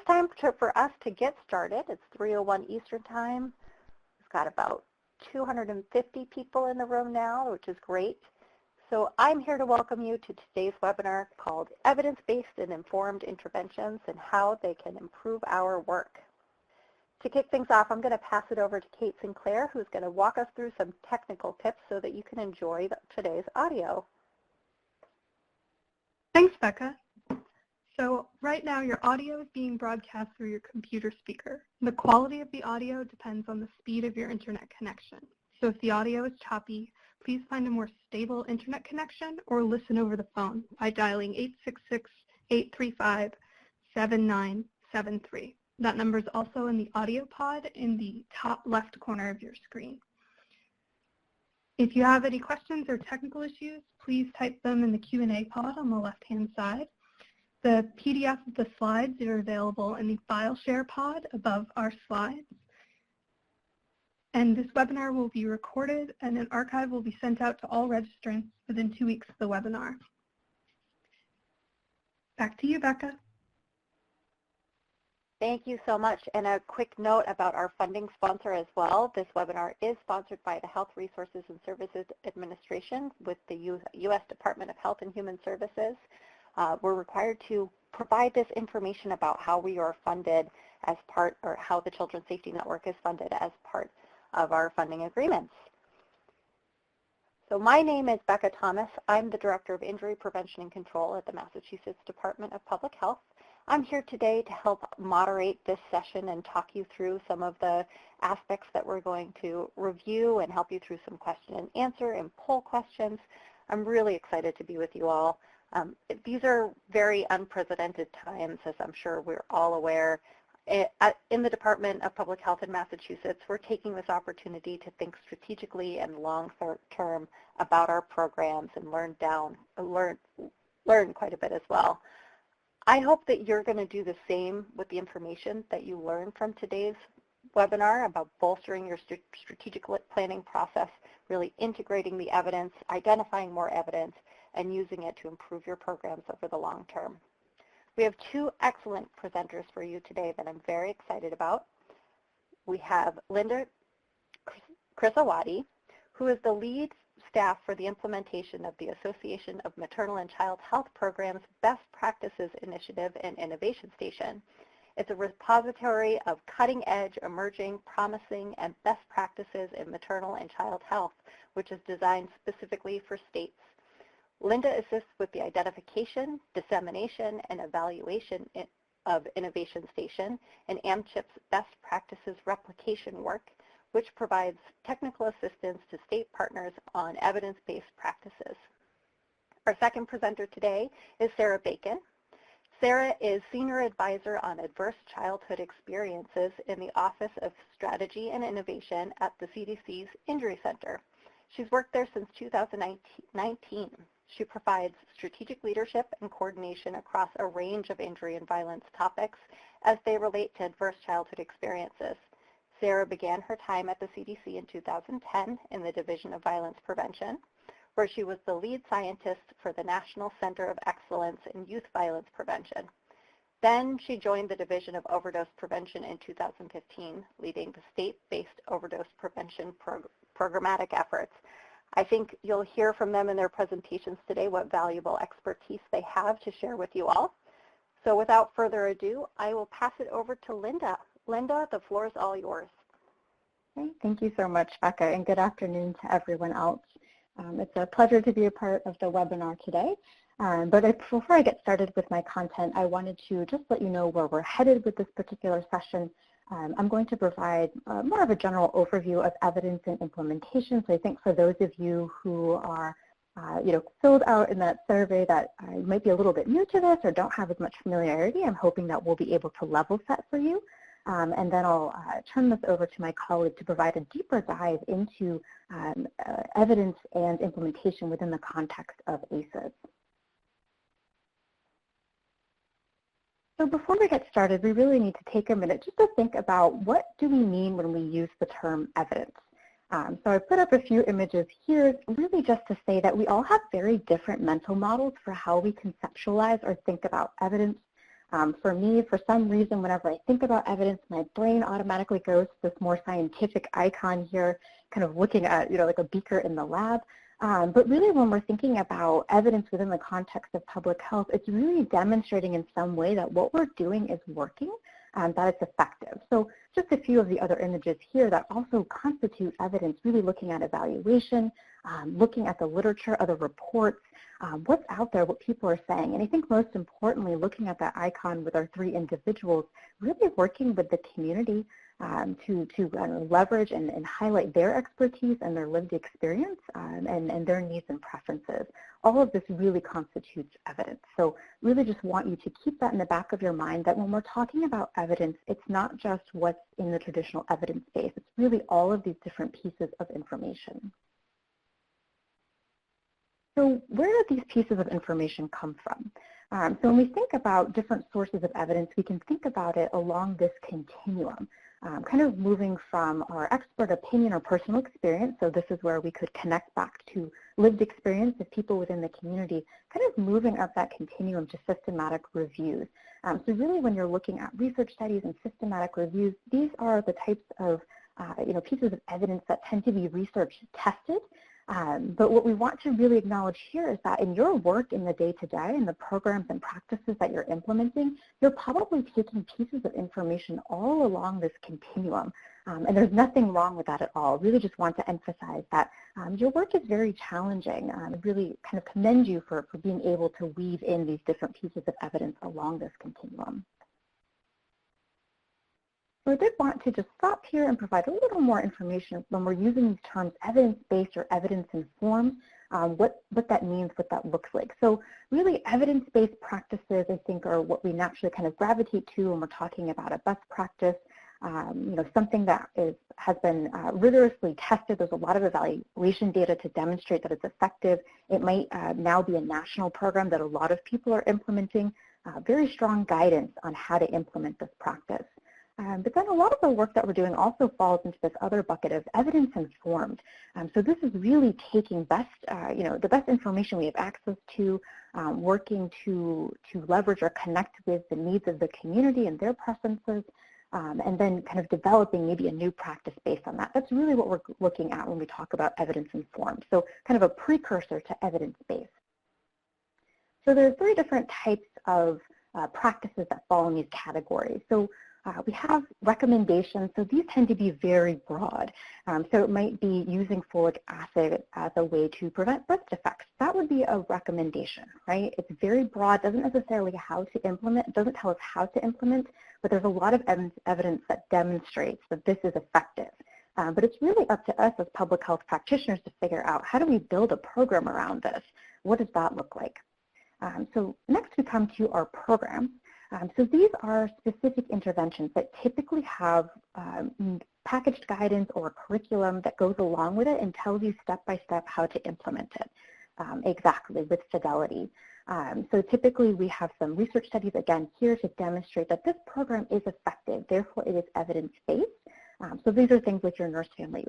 time for us to get started. It's 3:01 Eastern Time. We've got about 250 people in the room now, which is great. So I'm here to welcome you to today's webinar called Evidence-Based and Informed Interventions and How They Can Improve Our Work. To kick things off, I'm going to pass it over to Kate Sinclair, who's going to walk us through some technical tips so that you can enjoy today's audio. Thanks, Becca. So right now your audio is being broadcast through your computer speaker. The quality of the audio depends on the speed of your internet connection. So if the audio is choppy, please find a more stable internet connection or listen over the phone by dialing 866-835-7973. That number is also in the audio pod in the top left corner of your screen. If you have any questions or technical issues, please type them in the Q&A pod on the left-hand side. The PDF of the slides are available in the file share pod above our slides. And this webinar will be recorded and an archive will be sent out to all registrants within 2 weeks of the webinar. Back to you, Becca. Thank you so much. And a quick note about our funding sponsor as well. This webinar is sponsored by the Health Resources and Services Administration with the U.S. Department of Health and Human Services. We're required to provide this information about how we are funded as part, or how the Children's Safety Network is funded as part of our funding agreements. So my name is Becca Thomas. I'm the Director of Injury Prevention and Control at the Massachusetts Department of Public Health. I'm here today to help moderate this session and talk you through some of the aspects that we're going to review and help you through some question and answer and poll questions. I'm really excited to be with you all. These are very unprecedented times, as I'm sure we're all aware. In the Department of Public Health in Massachusetts, we're taking this opportunity to think strategically and long-term about our programs and learn quite a bit as well. I hope that you're going to do the same with the information that you learn from today's webinar about bolstering your strategic planning process, really integrating the evidence, identifying more evidence, and using it to improve your programs over the long term. We have two excellent presenters for you today that I'm very excited about. We have Linda Krisawati, who is the lead staff for the implementation of the Association of Maternal and Child Health Programs Best Practices Initiative and Innovation Station. It's a repository of cutting-edge, emerging, promising, and best practices in maternal and child health, which is designed specifically for states. Linda assists with the identification, dissemination, and evaluation of Innovation Station and AMCHIP's best practices replication work, which provides technical assistance to state partners on evidence-based practices. Our second presenter today is Sarah Bacon. Sarah is Senior Advisor on Adverse Childhood Experiences in the Office of Strategy and Innovation at the CDC's Injury Center. She's worked there since 2019. She provides strategic leadership and coordination across a range of injury and violence topics as they relate to adverse childhood experiences. Sarah began her time at the CDC in 2010 in the Division of Violence Prevention, where she was the lead scientist for the National Center of Excellence in Youth Violence Prevention. Then she joined the Division of Overdose Prevention in 2015, leading the state-based overdose prevention programmatic efforts. I think you'll hear from them in their presentations today what valuable expertise they have to share with you all. So without further ado, I will pass it over to Linda. Linda, the floor is all yours. Okay, thank you so much, Becca, and good afternoon to everyone else. It's a pleasure to be a part of the webinar today. But before I get started with my content, I wanted to just let you know where we're headed with this particular session. I'm going to provide more of a general overview of evidence and implementation. So I think for those of you who are filled out in that survey that might be a little bit new to this or don't have as much familiarity, I'm hoping that we'll be able to level set for you. And then I'll turn this over to my colleague to provide a deeper dive into evidence and implementation within the context of ACEs. So before we get started, we really need to take a minute just to think about what do we mean when we use the term evidence. So I put up a few images here really just to say that we all have very different mental models for how we conceptualize or think about evidence. For me, for some reason, whenever I think about evidence, my brain automatically goes to this more scientific icon here, kind of looking at, like a beaker in the lab. But really, when we're thinking about evidence within the context of public health, it's really demonstrating in some way that what we're doing is working, that it's effective. So just a few of the other images here that also constitute evidence, really looking at evaluation, looking at the literature, other reports, what's out there, what people are saying. And I think most importantly, looking at that icon with our 3 individuals, really working with the community to leverage and highlight their expertise and their lived experience and their needs and preferences. All of this really constitutes evidence. So really just want you to keep that in the back of your mind, that when we're talking about evidence, it's not just what's in the traditional evidence base. It's really all of these different pieces of information. So where do these pieces of information come from? So when we think about different sources of evidence, we can think about it along this continuum, kind of moving from our expert opinion or personal experience. So this is where we could connect back to lived experience of people within the community, kind of moving up that continuum to systematic reviews. So really when you're looking at research studies and systematic reviews, these are the types of pieces of evidence that tend to be research tested. But what we want to really acknowledge here is that in your work in the day-to-day and the programs and practices that you're implementing, you're probably taking pieces of information all along this continuum. And there's nothing wrong with that at all. Really just want to emphasize that your work is very challenging. I really kind of commend you for being able to weave in these different pieces of evidence along this continuum. So I did want to just stop here and provide a little more information when we're using these terms evidence-based or evidence-informed, what that means, what that looks like. So really evidence-based practices, I think, are what we naturally kind of gravitate to when we're talking about a best practice, something that has been rigorously tested. There's a lot of evaluation data to demonstrate that it's effective. It might now be a national program that a lot of people are implementing, very strong guidance on how to implement this practice. But then a lot of the work that we're doing also falls into this other bucket of evidence-informed. So this is really taking the best information we have access to, working to leverage or connect with the needs of the community and their preferences, and then kind of developing maybe a new practice based on that. That's really what we're looking at when we talk about evidence-informed. So kind of a precursor to evidence-based. So there are 3 different types of practices that fall in these categories. So we have recommendations, so these tend to be very broad. So it might be using folic acid as a way to prevent birth defects. That would be a recommendation, right? It's very broad, doesn't necessarily how to implement, doesn't tell us how to implement, but there's a lot of evidence that demonstrates that this is effective. But it's really up to us as public health practitioners to figure out, how do we build a program around this? What does that look like? So next we come to our programs. So these are specific interventions that typically have packaged guidance or a curriculum that goes along with it and tells you step-by-step how to implement it exactly with fidelity. So typically we have some research studies, again, here to demonstrate that this program is effective, therefore it is evidence-based. So these are things like your nurse-family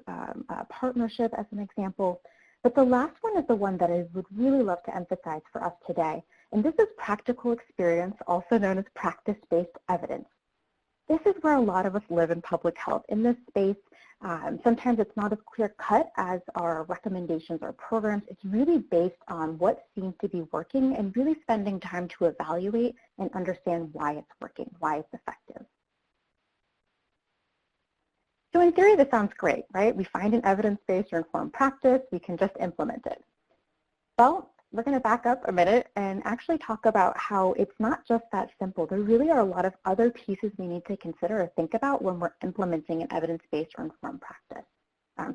partnership as an example. But the last one is the one that I would really love to emphasize for us today. And this is practical experience, also known as practice-based evidence. This is where a lot of us live in public health. In this space, sometimes it's not as clear-cut as our recommendations or programs. It's really based on what seems to be working and really spending time to evaluate and understand why it's working, why it's effective. So in theory, this sounds great, right? We find an evidence-based or informed practice, we can just implement it. Well, we're going to back up a minute and actually talk about how it's not just that simple. There really are a lot of other pieces we need to consider or think about when we're implementing an evidence-based or informed practice.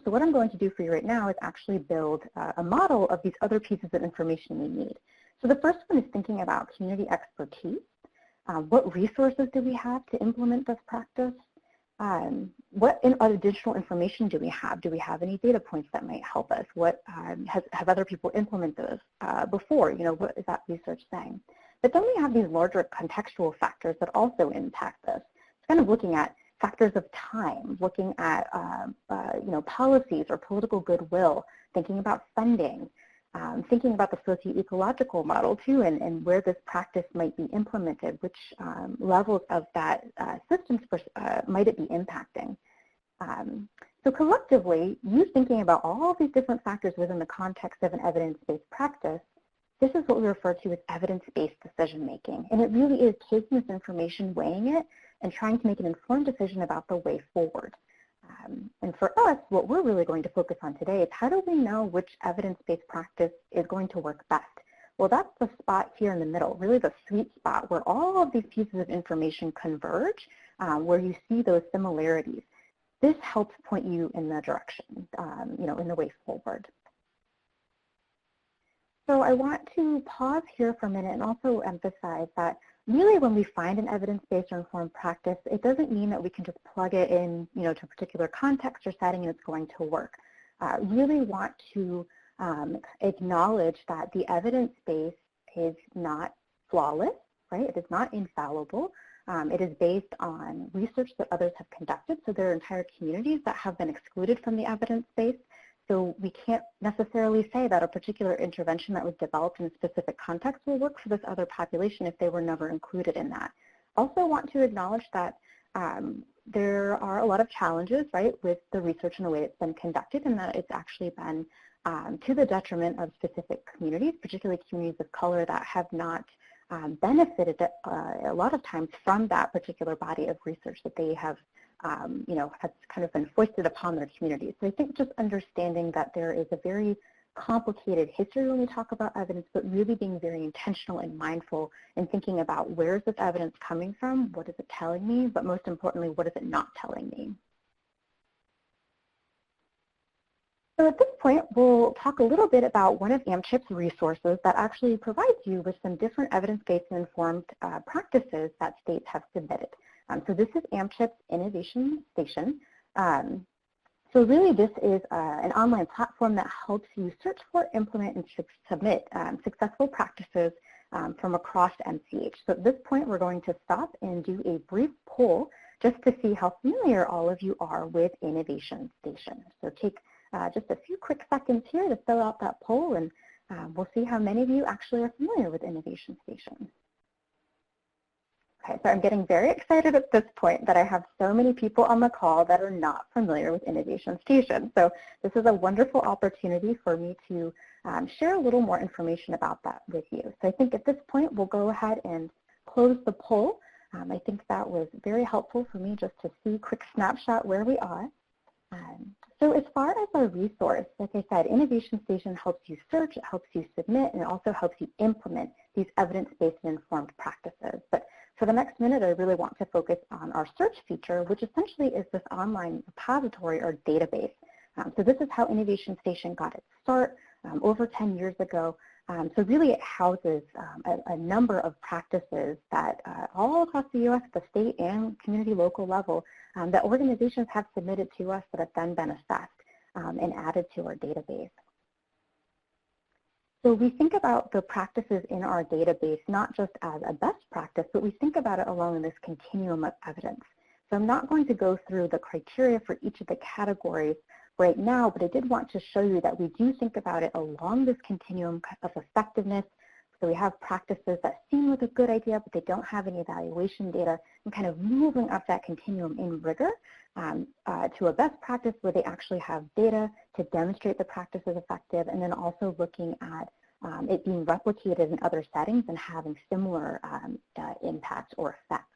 So what I'm going to do for you right now is actually build a model of these other pieces of information we need. So the first one is thinking about community expertise. What resources do we have to implement this practice? What additional information do we have? Do we have any data points that might help us? What have other people implemented this before? What is that research saying? But then we have these larger contextual factors that also impact this. It's kind of looking at factors of time, looking at policies or political goodwill, thinking about funding, thinking about the socio-ecological model too, and where this practice might be implemented, which levels of that systems might it be impacting. So collectively, you thinking about all these different factors within the context of an evidence-based practice, this is what we refer to as evidence-based decision-making. And it really is taking this information, weighing it, and trying to make an informed decision about the way forward. And for us, what we're really going to focus on today is how do we know which evidence-based practice is going to work best? Well, that's the spot here in the middle, really the sweet spot where all of these pieces of information converge, where you see those similarities. This helps point you in the direction, in the way forward. So I want to pause here for a minute and also emphasize that really when we find an evidence-based or informed practice, it doesn't mean that we can just plug it in, to a particular context or setting and it's going to work. Really want to acknowledge that the evidence base is not flawless, right? It is not infallible. It is based on research that others have conducted, so there are entire communities that have been excluded from the evidence base. So we can't necessarily say that a particular intervention that was developed in a specific context will work for this other population if they were never included in that. Also want to acknowledge that there are a lot of challenges, right, with the research and the way it's been conducted, and that it's actually been to the detriment of specific communities, particularly communities of color that have not benefited a lot of times from that particular body of research that they have has kind of been foisted upon their communities. So I think just understanding that there is a very complicated history when we talk about evidence, but really being very intentional and mindful and thinking about where is this evidence coming from, what is it telling me, but most importantly, what is it not telling me? So at this point, we'll talk a little bit about one of AmChip's resources that actually provides you with some different evidence-based and informed practices that states have submitted. So this is AmChip's Innovation Station. So really this is an online platform that helps you search for, implement, and submit successful practices from across MCH. So at this point, we're going to stop and do a brief poll just to see how familiar all of you are with Innovation Station. So take just a few quick seconds here to fill out that poll, and we'll see how many of you actually are familiar with Innovation Station. Okay, so I'm getting very excited at this point that I have so many people on the call that are not familiar with Innovation Station. So this is a wonderful opportunity for me to share a little more information about that with you. So I think at this point, we'll go ahead and close the poll. I think that was very helpful for me just to see a quick snapshot where we are. So as far as our resource, like I said, Innovation Station helps you search, it helps you submit, and it also helps you implement these evidence-based and informed practices. But for the next minute, I really want to focus on our search feature, which essentially is this online repository or database. So this is how Innovation Station got its start over 10 years ago. So really it houses a number of practices that all across the U.S. at the state and community local level that organizations have submitted to us that have then been assessed and added to our database. So we think about the practices in our database not just as a best practice, but we think about it along this continuum of evidence. So I'm not going to go through the criteria for each of the categories right now, but I did want to show you that we do think about it along this continuum of effectiveness. So we have practices that seem like a good idea, but they don't have any evaluation data, and kind of moving up that continuum in rigor to a best practice where they actually have data to demonstrate the practice is effective, and then also looking at it being replicated in other settings and having similar impact or effects.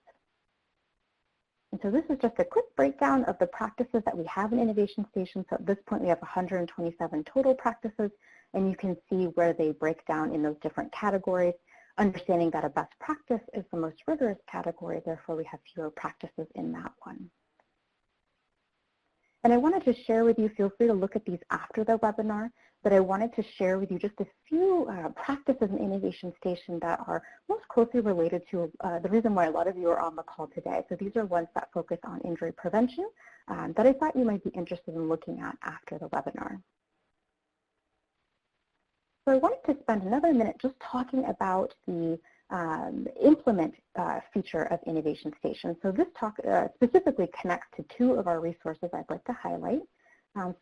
And so this is just a quick breakdown of the practices that we have in Innovation Station. So at this point, we have 127 total practices, and you can see where they break down in those different categories, understanding that a best practice is the most rigorous category, therefore we have fewer practices in that one. And I wanted to share with you, feel free to look at these after the webinar, but I wanted to share with you just a few practices in Innovation Station that are most closely related to the reason why a lot of you are on the call today. So these are ones that focus on injury prevention that I thought you might be interested in looking at after the webinar. So I wanted to spend another minute just talking about the implement feature of Innovation Station. So this talk specifically connects to two of our resources I'd like to highlight.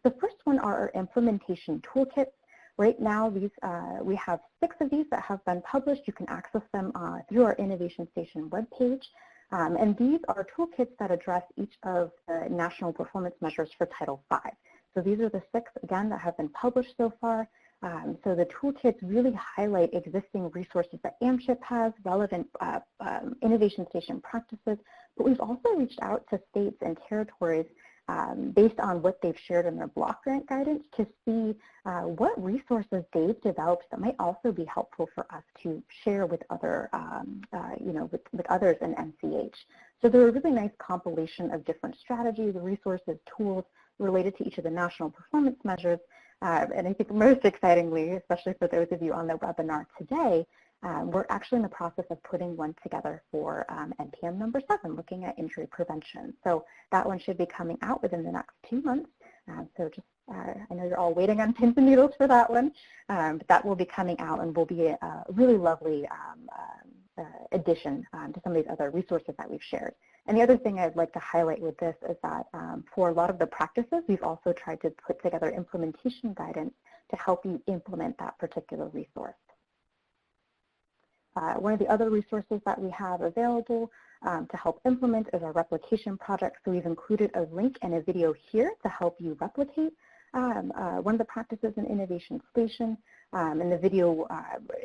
The first one are our implementation toolkits, Right now, we have 6 of these that have been published. You can access them through our Innovation Station webpage. And these are toolkits that address each of the national performance measures for Title V. So these are the 6, again, that have been published so far. So the toolkits really highlight existing resources that AMCHIP has, relevant Innovation Station practices, but we've also reached out to states and territories based on what they've shared in their block grant guidance to see what resources they've developed that might also be helpful for us to share with other, with others in NCH. So they're a really nice compilation of different strategies, resources, tools related to each of the national performance measures. And I think most excitingly, especially for those of you on the webinar today, we're actually in the process of putting one together for NPM number 7, looking at injury prevention. So that one should be coming out within the next 2 months. So just, I know you're all waiting on pins and needles for that one, but that will be coming out and will be a really lovely addition to some of these other resources that we've shared. And the other thing I'd like to highlight with this is that for a lot of the practices, we've also tried to put together implementation guidance to help you implement that particular resource. One of the other resources that we have available to help implement is our replication project. So we've included a link and a video here to help you replicate one of the practices in Innovation Station. And the video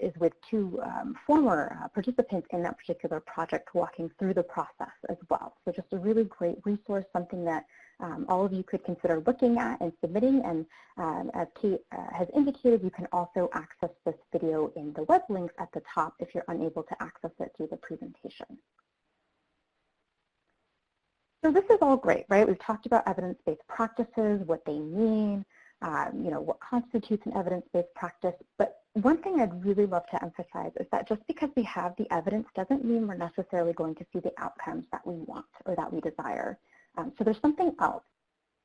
is with 2 former participants in that particular project walking through the process as well. So just a really great resource, something that all of you could consider looking at and submitting. And as Kate has indicated, you can also access this video in the web links at the top if you're unable to access it through the presentation. So this is all great, right? We've talked about evidence-based practices, what they mean, what constitutes an evidence-based practice. But one thing I'd really love to emphasize is that just because we have the evidence doesn't mean we're necessarily going to see the outcomes that we want or that we desire. So there's something else,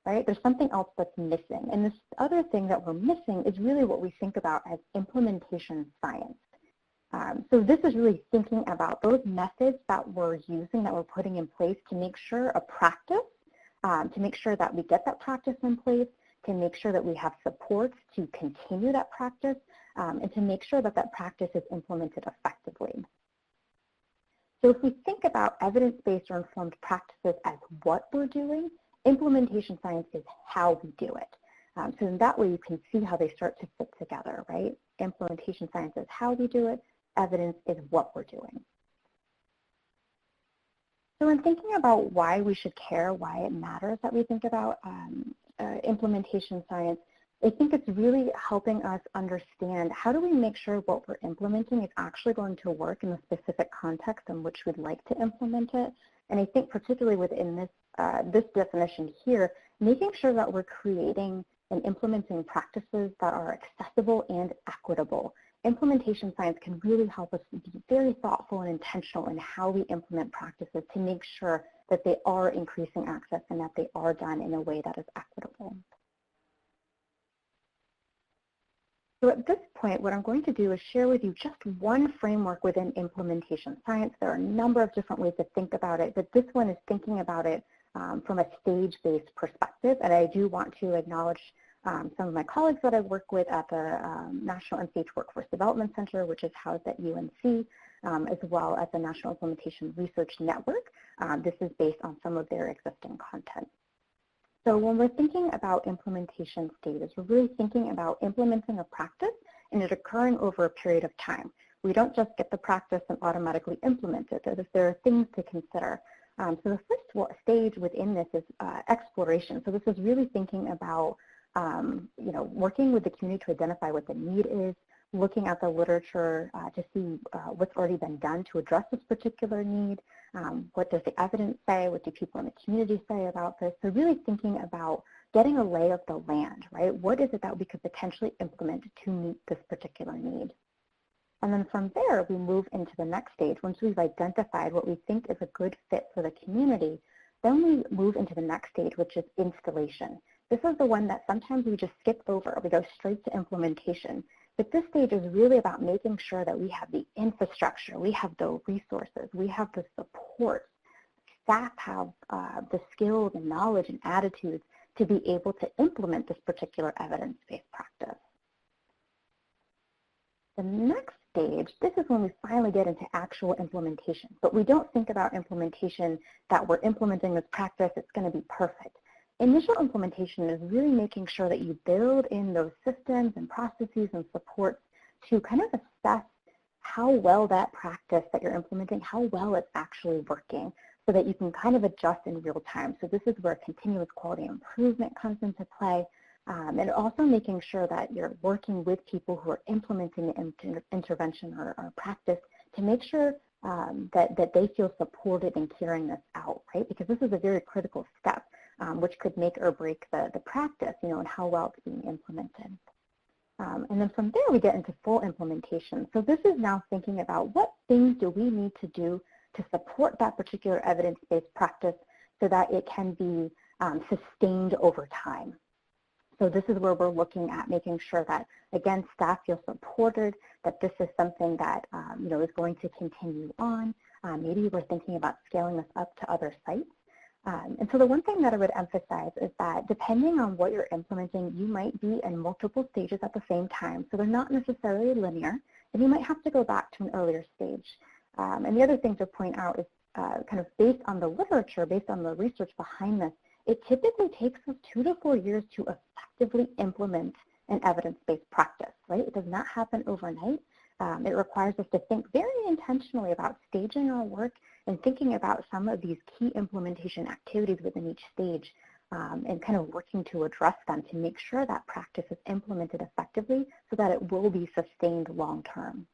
right? There's something else that's missing. And this other thing that we're missing is really what we think about as implementation science. So this is really thinking about those methods that we're using, that we're putting in place to make sure a practice, to make sure that we get that practice in place, to make sure that we have supports to continue that practice, and to make sure that that practice is implemented effectively. So if we think about evidence-based or informed practices as what we're doing, implementation science is how we do it. So in that way, you can see how they start to fit together, right? Implementation science is how we do it. Evidence is what we're doing. So in thinking about why we should care, why it matters that we think about implementation science, I think it's really helping us understand how do we make sure what we're implementing is actually going to work in the specific context in which we'd like to implement it. And I think particularly within this, this definition here, making sure that we're creating and implementing practices that are accessible and equitable. Implementation science can really help us be very thoughtful and intentional in how we implement practices to make sure that they are increasing access and that they are done in a way that is equitable. So at this point, what I'm going to do is share with you just one framework within implementation science. There are a number of different ways to think about it, but this one is thinking about it from a stage-based perspective. And I do want to acknowledge some of my colleagues that I work with at the National NCH Workforce Development Center, which is housed at UNC, as well as the National Implementation Research Network. This is based on some of their existing content. So when we're thinking about implementation stages, we're really thinking about implementing a practice and it occurring over a period of time. We don't just get the practice and automatically implement it. There are things to consider. So the first stage within this is exploration. So this is really thinking about working with the community to identify what the need is, looking at the literature to see what's already been done to address this particular need, what does the evidence say, what do people in the community say about this. So really thinking about getting a lay of the land, right? What is it that we could potentially implement to meet this particular need? And then from there, we move into the next stage. Once we've identified what we think is a good fit for the community, then we move into the next stage, which is installation. This is the one that sometimes we just skip over. We go straight to implementation. But this stage is really about making sure that we have the infrastructure, we have the resources, we have the support, staff have the skills and knowledge and attitudes to be able to implement this particular evidence-based practice. The next stage, this is when we finally get into actual implementation. But we don't think about implementation that we're implementing this practice, it's going to be perfect. Initial implementation is really making sure that you build in those systems and processes and supports to kind of assess how well that practice that you're implementing, how well it's actually working, so that you can kind of adjust in real time. So this is where continuous quality improvement comes into play, and also making sure that you're working with people who are implementing the intervention or practice to make sure that they feel supported in carrying this out, right? Because this is a very critical step, which could make or break the practice, and how well it's being implemented. And then from there, we get into full implementation. So this is now thinking about what things do we need to do to support that particular evidence-based practice so that it can be sustained over time. So this is where we're looking at making sure that, again, staff feel supported, that this is something that is going to continue on. Maybe we're thinking about scaling this up to other sites. And so the one thing that I would emphasize is that depending on what you're implementing, you might be in multiple stages at the same time. So they're not necessarily linear, and you might have to go back to an earlier stage. And the other thing to point out is kind of based on the literature, based on the research behind this, it typically takes us 2 to 4 years to effectively implement an evidence-based practice, right? It does not happen overnight. It requires us to think very intentionally about staging our work and thinking about some of these key implementation activities within each stage and kind of working to address them to make sure that practice is implemented effectively so that it will be sustained long-term.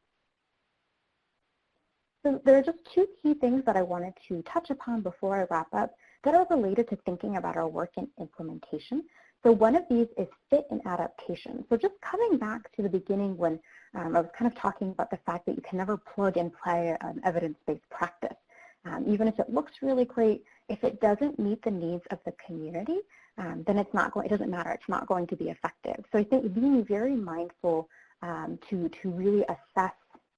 So there are just 2 key things that I wanted to touch upon before I wrap up that are related to thinking about our work in implementation. So one of these is fit and adaptation. So just coming back to the beginning when I was kind of talking about the fact that you can never plug and play an evidence-based practice. Even if it looks really great, if it doesn't meet the needs of the community, then it doesn't matter, it's not going to be effective. So I think being very mindful to really assess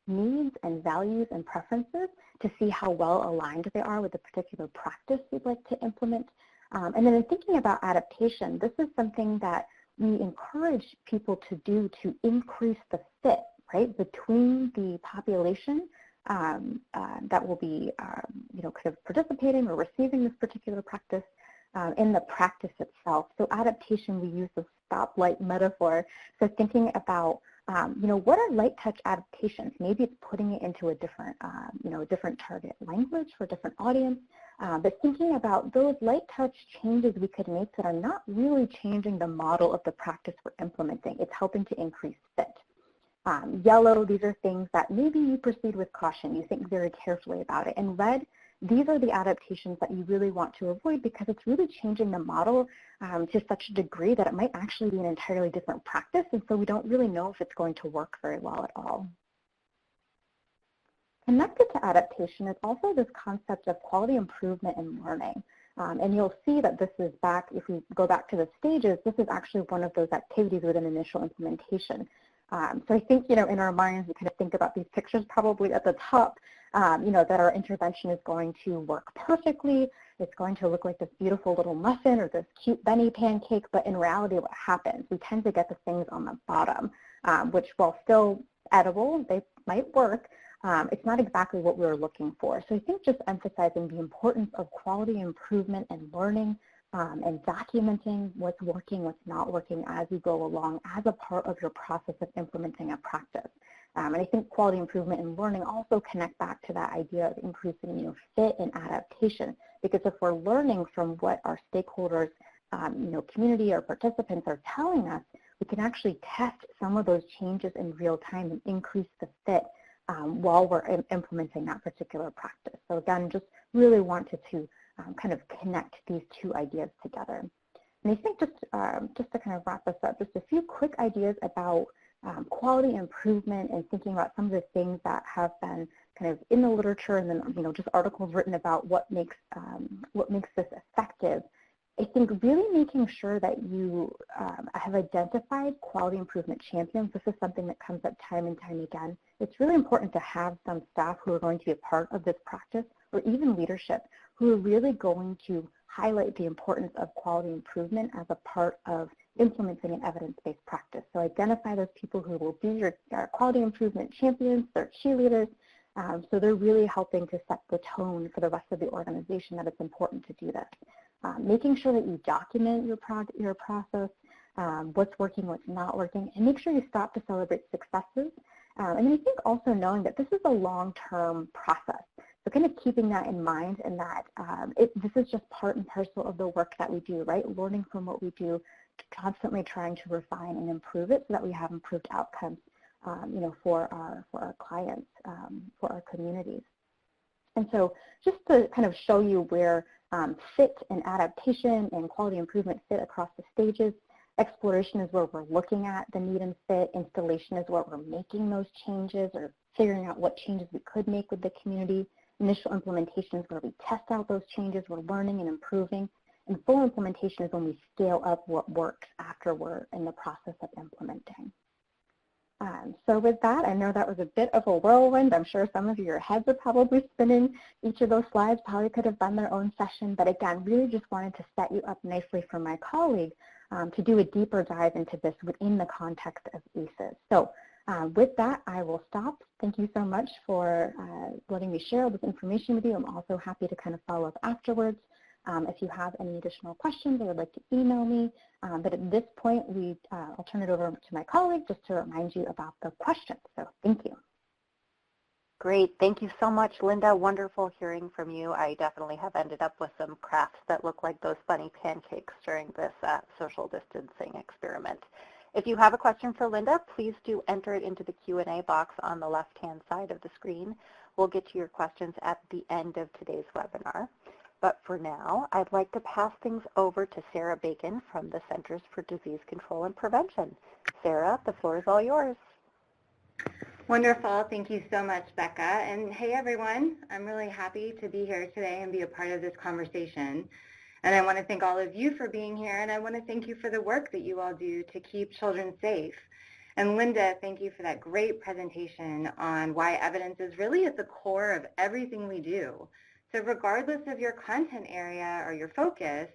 needs and values and preferences to see how well aligned they are with the particular practice you'd like to implement. And then in thinking about adaptation, this is something that we encourage people to do to increase the fit, right, between the population that will be, kind of participating or receiving this particular practice in the practice itself. So adaptation, we use the stoplight metaphor. So thinking about, what are light touch adaptations? Maybe it's putting it into a different, different target language for a different audience. But thinking about those light touch changes we could make that are not really changing the model of the practice we're implementing. It's helping to increase fit. Yellow, these are things that maybe you proceed with caution. You think very carefully about it. And red, these are the adaptations that you really want to avoid because it's really changing the model to such a degree that it might actually be an entirely different practice. And so we don't really know if it's going to work very well at all. Connected to adaptation is also this concept of quality improvement and learning. And you'll see that this is back, if we go back to the stages, this is actually one of those activities within initial implementation. So I think, in our minds, we kind of think about these pictures probably at the top, that our intervention is going to work perfectly. It's going to look like this beautiful little muffin or this cute Benny pancake, but in reality, what happens? We tend to get the things on the bottom, which while still edible, they might work. It's not exactly what we were looking for. So I think just emphasizing the importance of quality improvement and learning and documenting what's working, what's not working as you go along as a part of your process of implementing a practice. And I think quality improvement and learning also connect back to that idea of increasing fit and adaptation, because if we're learning from what our stakeholders, community or participants are telling us, we can actually test some of those changes in real time and increase the fit while we're implementing that particular practice. So again, just really wanted to kind of connect these 2 ideas together. And I think just to kind of wrap us up, just a few quick ideas about quality improvement and thinking about some of the things that have been kind of in the literature and then just articles written about what makes this effective. I think really making sure that you have identified quality improvement champions. This is something that comes up time and time again. It's really important to have some staff who are going to be a part of this practice, or even leadership, who are really going to highlight the importance of quality improvement as a part of implementing an evidence-based practice. So identify those people who will be your quality improvement champions, their cheerleaders. So they're really helping to set the tone for the rest of the organization that it's important to do this. Making sure that you document your process, what's working, what's not working, and make sure you stop to celebrate successes. And I think also knowing that this is a long-term process. So kind of keeping that in mind, and that this is just part and parcel of the work that we do, right? Learning from what we do, constantly trying to refine and improve it so that we have improved outcomes, for our clients, for our communities. And so just to kind of show you where fit and adaptation and quality improvement fit across the stages. Exploration is where we're looking at the need and fit. Installation is where we're making those changes or figuring out what changes we could make with the community. Initial implementation is where we test out those changes, we're learning and improving. And full implementation is when we scale up what works after we're in the process of implementing. So with that, I know that was a bit of a whirlwind. I'm sure some of your heads are probably spinning. Each of those slides probably could have done their own session, but again, really just wanted to set you up nicely for my colleague to do a deeper dive into this within the context of ACEs. So with that, I will stop. Thank you so much for letting me share all this information with you. I'm also happy to kind of follow up afterwards. If you have any additional questions or would like to email me, but at this point, I'll turn it over to my colleague just to remind you about the questions. So thank you. Great. Thank you so much, Linda. Wonderful hearing from you. I definitely have ended up with some crafts that look like those bunny pancakes during this social distancing experiment. If you have a question for Linda, please do enter it into the Q&A box on the left-hand side of the screen. We'll get to your questions at the end of today's webinar. But for now, I'd like to pass things over to Sarah Bacon from the Centers for Disease Control and Prevention. Sarah, the floor is all yours. Wonderful. Thank you so much, Becca. And hey, everyone. I'm really happy to be here today and be a part of this conversation. And I want to thank all of you for being here, and I want to thank you for the work that you all do to keep children safe. And Linda, thank you for that great presentation on why evidence is really at the core of everything we do. So regardless of your content area or your focus,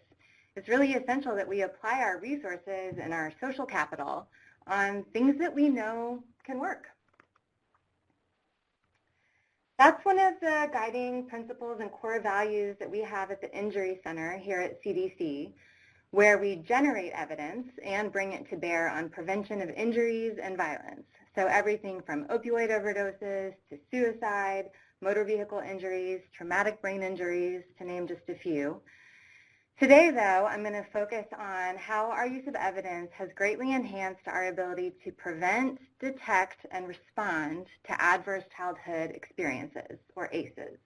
it's really essential that we apply our resources and our social capital on things that we know can work. That's one of the guiding principles and core values that we have at the Injury Center here at CDC, where we generate evidence and bring it to bear on prevention of injuries and violence. So everything from opioid overdoses to suicide, motor vehicle injuries, traumatic brain injuries, to name just a few. Today, though, I'm going to focus on how our use of evidence has greatly enhanced our ability to prevent, detect, and respond to adverse childhood experiences, or ACEs.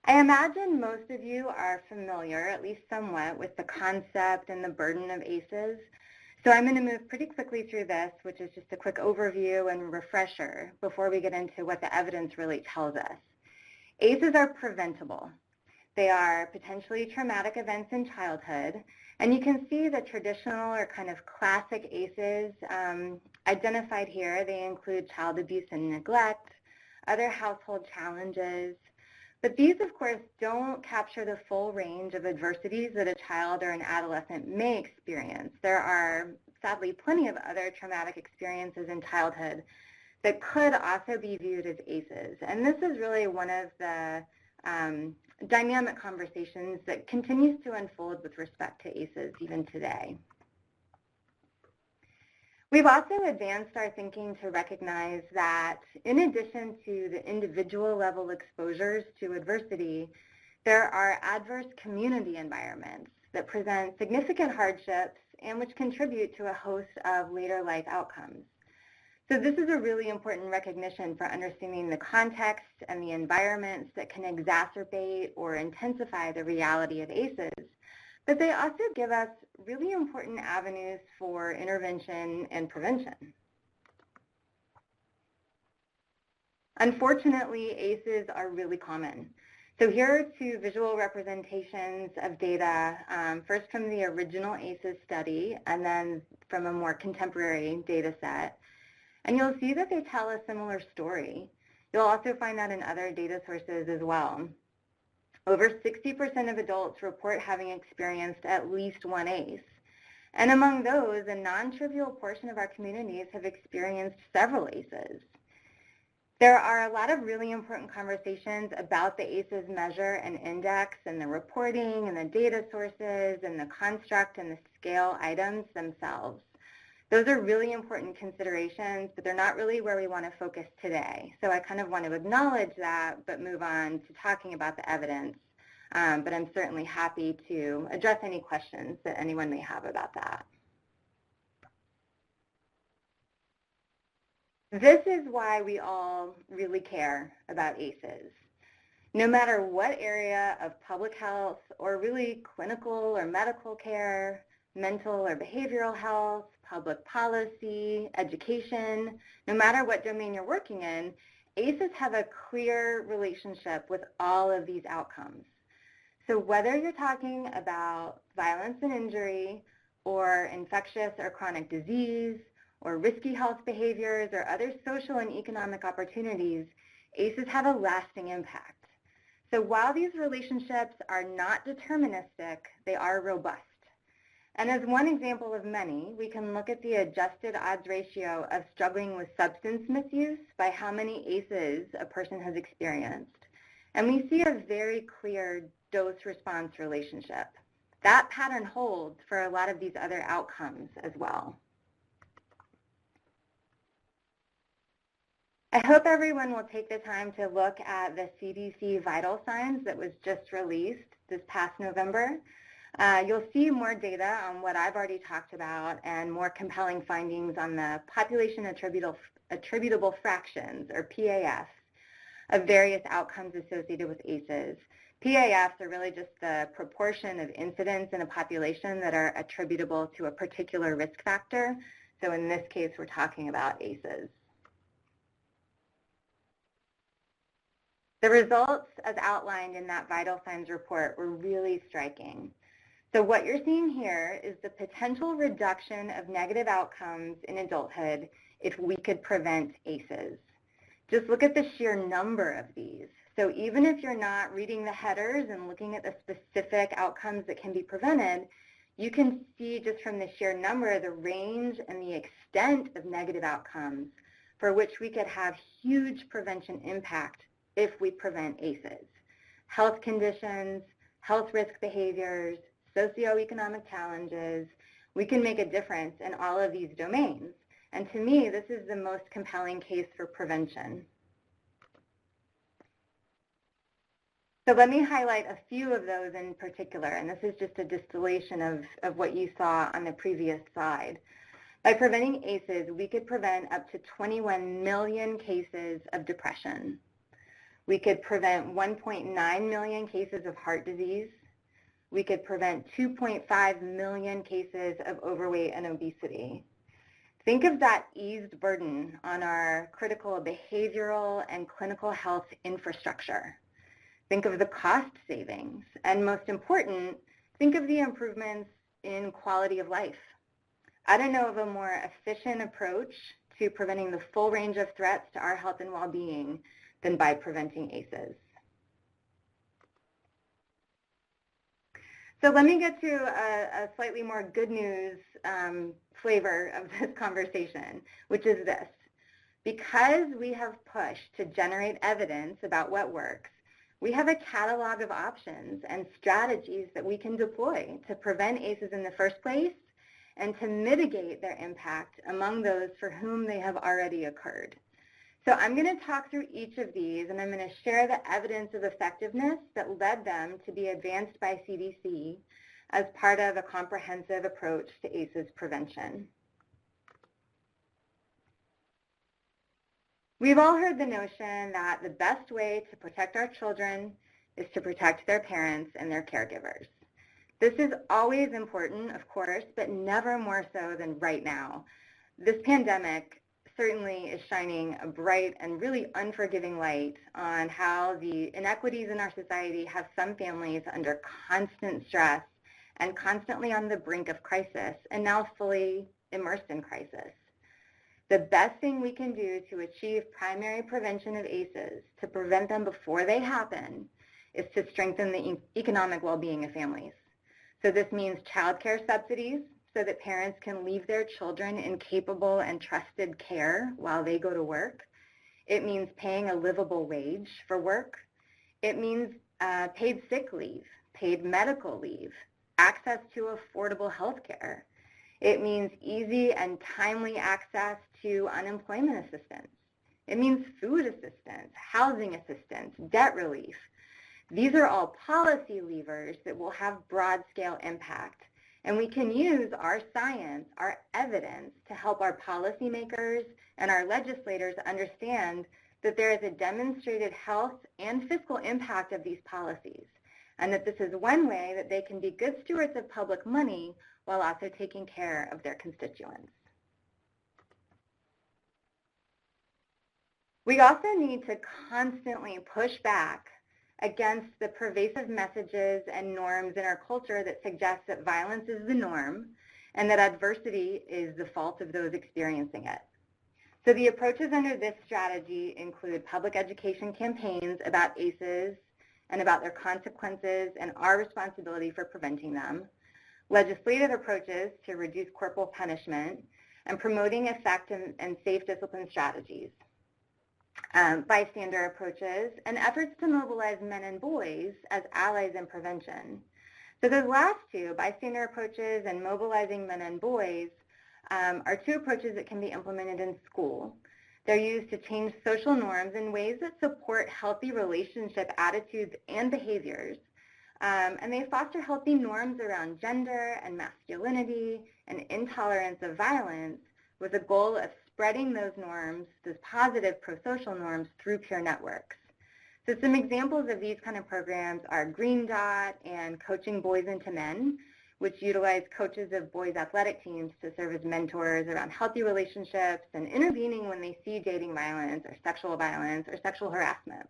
I imagine most of you are familiar, at least somewhat, with the concept and the burden of ACEs. So I'm going to move pretty quickly through this, which is just a quick overview and refresher before we get into what the evidence really tells us. ACEs are preventable. They are potentially traumatic events in childhood, and you can see the traditional or kind of classic ACEs identified here. They include child abuse and neglect, other household challenges, but these, of course, don't capture the full range of adversities that a child or an adolescent may experience. There are, sadly, plenty of other traumatic experiences in childhood that could also be viewed as ACEs. And this is really one of the dynamic conversations that continues to unfold with respect to ACEs even today. We've also advanced our thinking to recognize that in addition to the individual level exposures to adversity, there are adverse community environments that present significant hardships and which contribute to a host of later life outcomes. So this is a really important recognition for understanding the context and the environments that can exacerbate or intensify the reality of ACEs. But they also give us really important avenues for intervention and prevention. Unfortunately, ACEs are really common. So here are two visual representations of data, first from the original ACEs study and then from a more contemporary data set. And you'll see that they tell a similar story. You'll also find that in other data sources as well. Over 60% of adults report having experienced at least one ACE. And among those, a non-trivial portion of our communities have experienced several ACEs. There are a lot of really important conversations about the ACEs measure and index and the reporting and the data sources and the construct and the scale items themselves. Those are really important considerations, but they're not really where we want to focus today. So I kind of want to acknowledge that, but move on to talking about the evidence. But I'm certainly happy to address any questions that anyone may have about that. This is why we all really care about ACEs. No matter what area of public health or really clinical or medical care, mental or behavioral health, public policy, education, no matter what domain you're working in, ACEs have a clear relationship with all of these outcomes. So whether you're talking about violence and injury or infectious or chronic disease or risky health behaviors or other social and economic opportunities, ACEs have a lasting impact. So while these relationships are not deterministic, they are robust. And as one example of many, we can look at the adjusted odds ratio of struggling with substance misuse by how many ACEs a person has experienced. And we see a very clear dose-response relationship. That pattern holds for a lot of these other outcomes as well. I hope everyone will take the time to look at the CDC Vital Signs that was just released this past November. You'll see more data on what I've already talked about and more compelling findings on the population attributable fractions, or PAFs, of various outcomes associated with ACEs. PAFs are really just the proportion of incidents in a population that are attributable to a particular risk factor. So in this case, we're talking about ACEs. The results, as outlined in that Vital Signs report, were really striking. So what you're seeing here is the potential reduction of negative outcomes in adulthood if we could prevent ACEs. Just look at the sheer number of these. So even if you're not reading the headers and looking at the specific outcomes that can be prevented, you can see just from the sheer number the range and the extent of negative outcomes for which we could have huge prevention impact if we prevent ACEs. Health conditions, health risk behaviors, socioeconomic challenges, we can make a difference in all of these domains. And to me, this is the most compelling case for prevention. So let me highlight a few of those in particular, and this is just a distillation of what you saw on the previous slide. By preventing ACEs, we could prevent up to 21 million cases of depression. We could prevent 1.9 million cases of heart disease. We could prevent 2.5 million cases of overweight and obesity. Think of that eased burden on our critical behavioral and clinical health infrastructure. Think of the cost savings. And most important, think of the improvements in quality of life. I don't know of a more efficient approach to preventing the full range of threats to our health and well-being than by preventing ACEs. So let me get to a slightly more good news flavor of this conversation, which is this. Because we have pushed to generate evidence about what works, we have a catalog of options and strategies that we can deploy to prevent ACEs in the first place and to mitigate their impact among those for whom they have already occurred. So I'm going to talk through each of these, and I'm going to share the evidence of effectiveness that led them to be advanced by CDC as part of a comprehensive approach to ACEs prevention. We've all heard the notion that the best way to protect our children is to protect their parents and their caregivers. This is always important, of course, but never more so than right now. This pandemic certainly is shining a bright and really unforgiving light on how the inequities in our society have some families under constant stress and constantly on the brink of crisis and now fully immersed in crisis. The best thing we can do to achieve primary prevention of ACEs, to prevent them before they happen, is to strengthen the economic well-being of families. So this means child care subsidies so that parents can leave their children in capable and trusted care while they go to work. It means paying a livable wage for work. It means paid sick leave, paid medical leave, access to affordable health care. It means easy and timely access to unemployment assistance. It means food assistance, housing assistance, debt relief. These are all policy levers that will have broad-scale impact. And we can use our science, our evidence, to help our policymakers and our legislators understand that there is a demonstrated health and fiscal impact of these policies, and that this is one way that they can be good stewards of public money while also taking care of their constituents. We also need to constantly push back against the pervasive messages and norms in our culture that suggest that violence is the norm and that adversity is the fault of those experiencing it. So the approaches under this strategy include public education campaigns about ACEs and about their consequences and our responsibility for preventing them, legislative approaches to reduce corporal punishment, and promoting effective and safe discipline strategies, bystander approaches, and efforts to mobilize men and boys as allies in prevention. So those last two, bystander approaches and mobilizing men and boys, are two approaches that can be implemented in school. They're used to change social norms in ways that support healthy relationship attitudes and behaviors. And they foster healthy norms around gender and masculinity and intolerance of violence with the goal of spreading those norms, those positive pro-social norms, through peer networks. So some examples of these kind of programs are Green Dot and Coaching Boys into Men, which utilize coaches of boys' athletic teams to serve as mentors around healthy relationships and intervening when they see dating violence or sexual harassment.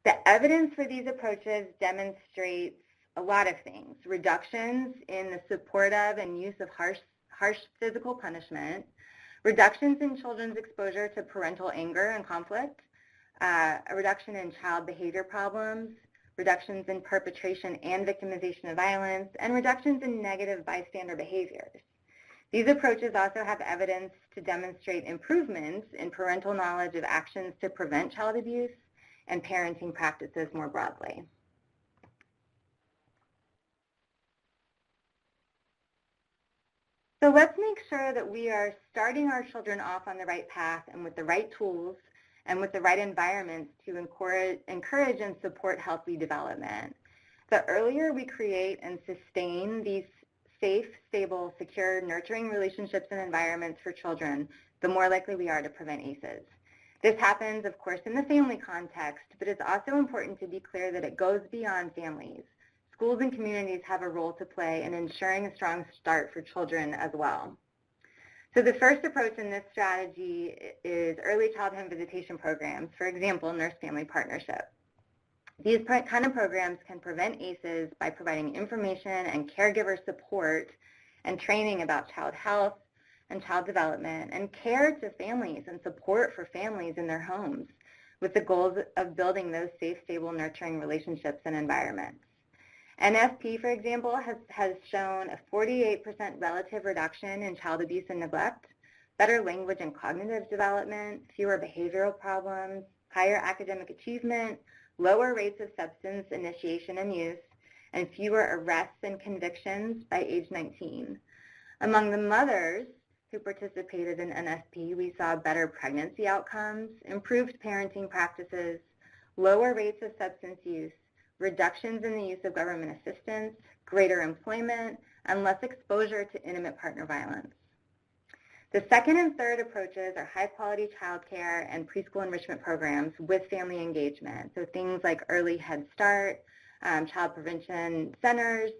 The evidence for these approaches demonstrates a lot of things: reductions in the support of and use of harsh physical punishment, reductions in children's exposure to parental anger and conflict, a reduction in child behavior problems, reductions in perpetration and victimization of violence, and reductions in negative bystander behaviors. These approaches also have evidence to demonstrate improvements in parental knowledge of actions to prevent child abuse and parenting practices more broadly. So let's make sure that we are starting our children off on the right path and with the right tools and with the right environments to encourage and support healthy development. The earlier we create and sustain these safe, stable, secure, nurturing relationships and environments for children, the more likely we are to prevent ACEs. This happens, of course, in the family context, but it's also important to be clear that it goes beyond families. Schools and communities have a role to play in ensuring a strong start for children as well. So the first approach in this strategy is early childhood visitation programs, for example, nurse-family partnership. These kind of programs can prevent ACEs by providing information and caregiver support and training about child health and child development and care to families and support for families in their homes with the goals of building those safe, stable, nurturing relationships and environments. NFP, for example, has shown a 48% relative reduction in child abuse and neglect, better language and cognitive development, fewer behavioral problems, higher academic achievement, lower rates of substance initiation and use, and fewer arrests and convictions by age 19. Among the mothers who participated in NFP, we saw better pregnancy outcomes, improved parenting practices, lower rates of substance use, reductions in the use of government assistance, greater employment, and less exposure to intimate partner violence. The second and third approaches are high-quality childcare and preschool enrichment programs with family engagement. So things like early Head Start, child prevention centers,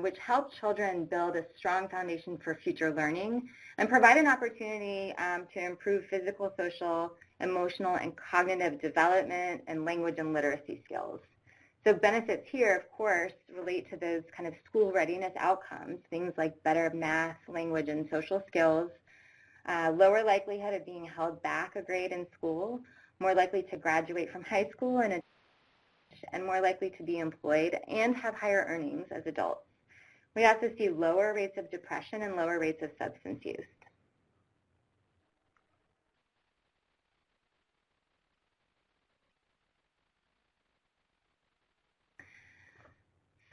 which help children build a strong foundation for future learning and provide an opportunity to improve physical, social, emotional, and cognitive development and language and literacy skills. So benefits here, of course, relate to those kind of school readiness outcomes, things like better math, language, and social skills, lower likelihood of being held back a grade in school, more likely to graduate from high school, and and more likely to be employed and have higher earnings as adults. We also see lower rates of depression and lower rates of substance use.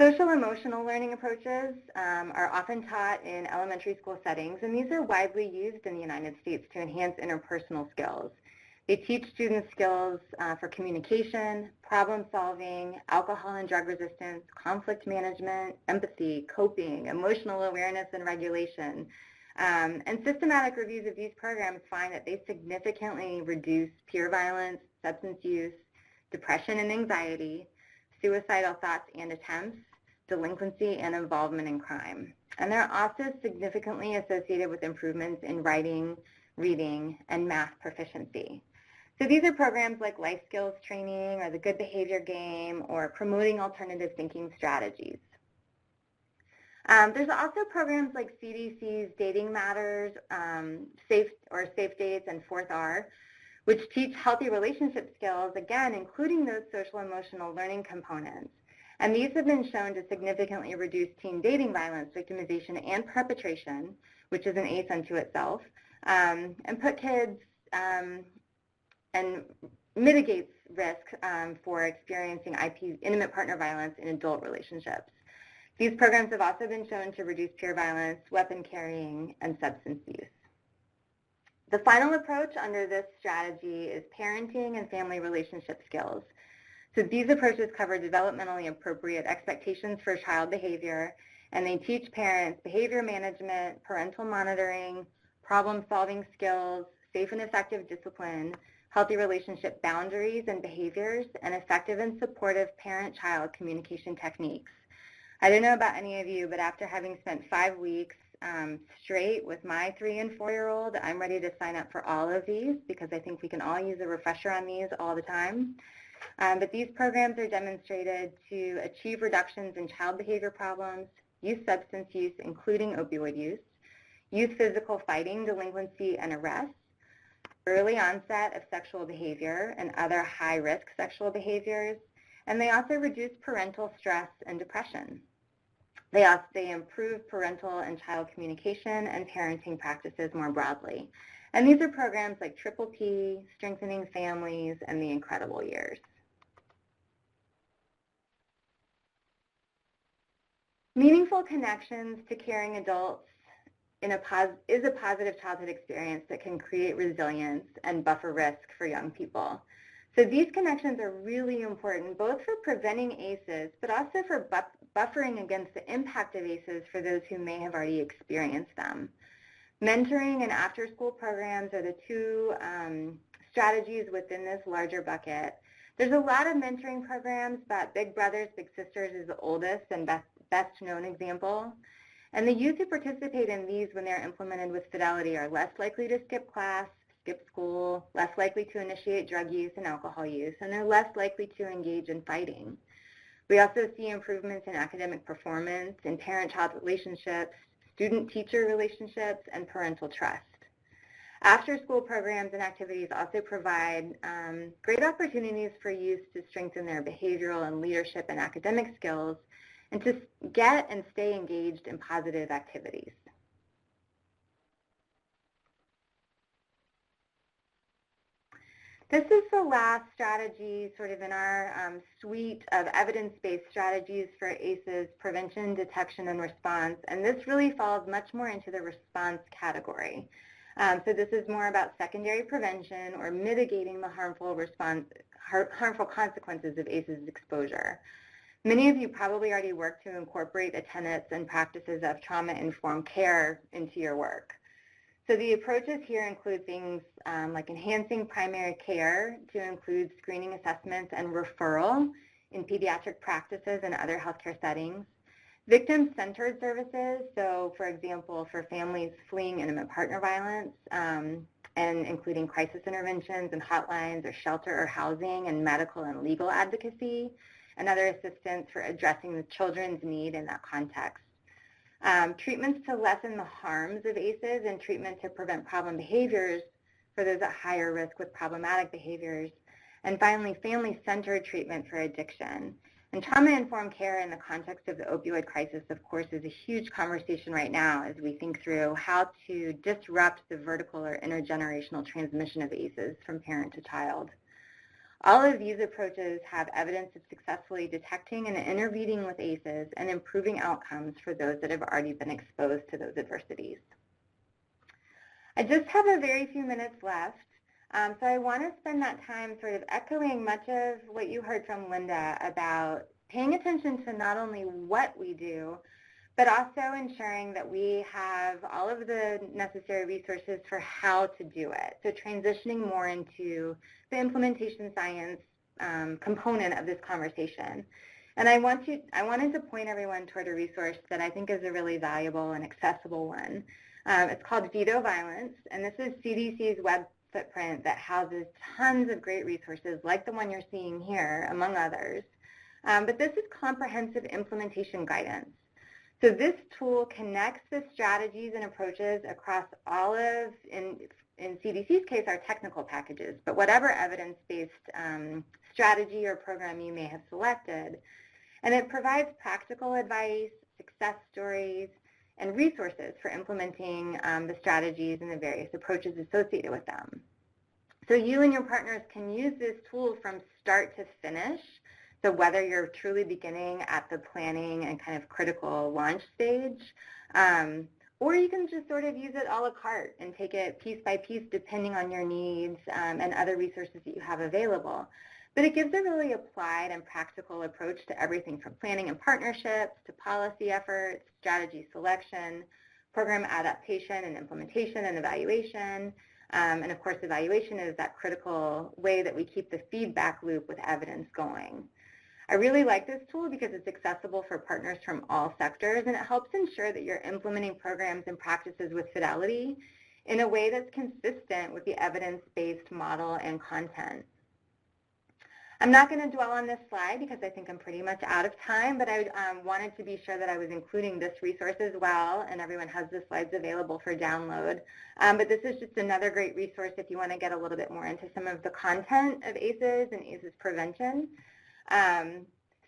Social emotional learning approaches are often taught in elementary school settings, and these are widely used in the United States to enhance interpersonal skills. They teach students skills for communication, problem solving, alcohol and drug resistance, conflict management, empathy, coping, emotional awareness and regulation. And systematic reviews of these programs find that they significantly reduce peer violence, substance use, depression and anxiety, suicidal thoughts and attempts, delinquency, and involvement in crime. And they're also significantly associated with improvements in writing, reading, and math proficiency. So these are programs like life skills training or the good behavior game or promoting alternative thinking strategies. There's also programs like CDC's Dating Matters, Safe Dates, and 4th-R, which teach healthy relationship skills, again, including those social emotional learning components. And these have been shown to significantly reduce teen dating violence, victimization, and perpetration, which is an ACE unto itself, and put kids and mitigates risk for experiencing intimate partner violence in adult relationships. These programs have also been shown to reduce peer violence, weapon carrying, and substance use. The final approach under this strategy is parenting and family relationship skills. So these approaches cover developmentally appropriate expectations for child behavior, and they teach parents behavior management, parental monitoring, problem-solving skills, safe and effective discipline, healthy relationship boundaries and behaviors, and effective and supportive parent-child communication techniques. I don't know about any of you, but after having spent 5 weeks straight with my 3- and 4-year-old, I'm ready to sign up for all of these because I think we can all use a refresher on these all the time. But these programs are demonstrated to achieve reductions in child behavior problems, youth substance use, including opioid use, youth physical fighting, delinquency, and arrest, early onset of sexual behavior and other high-risk sexual behaviors, and they also reduce parental stress and depression. They improve parental and child communication and parenting practices more broadly. And these are programs like Triple P, Strengthening Families, and The Incredible Years. Meaningful connections to caring adults is a positive childhood experience that can create resilience and buffer risk for young people. So these connections are really important, both for preventing ACEs, but also for buffering against the impact of ACEs for those who may have already experienced them. Mentoring and after-school programs are the two strategies within this larger bucket. There's a lot of mentoring programs, but Big Brothers Big Sisters is the oldest and best known example. And the youth who participate in these when they're implemented with fidelity are less likely to skip class, skip school, less likely to initiate drug use and alcohol use, and they're less likely to engage in fighting. We also see improvements in academic performance, in parent-child relationships, student-teacher relationships, and parental trust. After-school programs and activities also provide great opportunities for youth to strengthen their behavioral and leadership and academic skills and to get and stay engaged in positive activities. This is the last strategy sort of in our suite of evidence-based strategies for ACEs, prevention, detection, and response, and this really falls much more into the response category. So this is more about secondary prevention or mitigating the harmful consequences of ACEs exposure. Many of you probably already work to incorporate the tenets and practices of trauma-informed care into your work. So the approaches here include things like enhancing primary care to include screening assessments and referral in pediatric practices and other healthcare settings. Victim-centered services, so for example, for families fleeing intimate partner violence, and including crisis interventions and hotlines or shelter or housing and medical and legal advocacy, and other assistance for addressing the children's need in that context. Treatments to lessen the harms of ACEs and treatment to prevent problem behaviors for those at higher risk with problematic behaviors, And finally, family-centered treatment for addiction. And trauma-informed care in the context of the opioid crisis, of course, is a huge conversation right now as we think through how to disrupt the vertical or intergenerational transmission of ACEs from parent to child. All of these approaches have evidence of successfully detecting and intervening with ACEs and improving outcomes for those that have already been exposed to those adversities. I just have a very few minutes left, so I want to spend that time sort of echoing much of what you heard from Linda about paying attention to not only what we do, but also ensuring that we have all of the necessary resources for how to do it. So transitioning more into the implementation science component of this conversation. And I wanted to point everyone toward a resource that I think is a really valuable and accessible one. It's called Veto Violence, and this is CDC's web footprint that houses tons of great resources like the one you're seeing here, among others. But this is comprehensive implementation guidance. So this tool connects the strategies and approaches across all of, in CDC's case, our technical packages, but whatever evidence-based strategy or program you may have selected. And it provides practical advice, success stories, and resources for implementing the strategies and the various approaches associated with them. So you and your partners can use this tool from start to finish. So whether you're truly beginning at the planning and kind of critical launch stage, or you can just sort of use it a la carte and take it piece by piece depending on your needs and other resources that you have available. But it gives a really applied and practical approach to everything from planning and partnerships to policy efforts, strategy selection, program adaptation and implementation and evaluation. And of course, evaluation is that critical way that we keep the feedback loop with evidence going. I really like this tool because it's accessible for partners from all sectors, and it helps ensure that you're implementing programs and practices with fidelity in a way that's consistent with the evidence-based model and content. I'm not going to dwell on this slide because I think I'm pretty much out of time, but I wanted to be sure that I was including this resource as well, and everyone has the slides available for download. But this is just another great resource if you want to get a little bit more into some of the content of ACEs and ACEs prevention.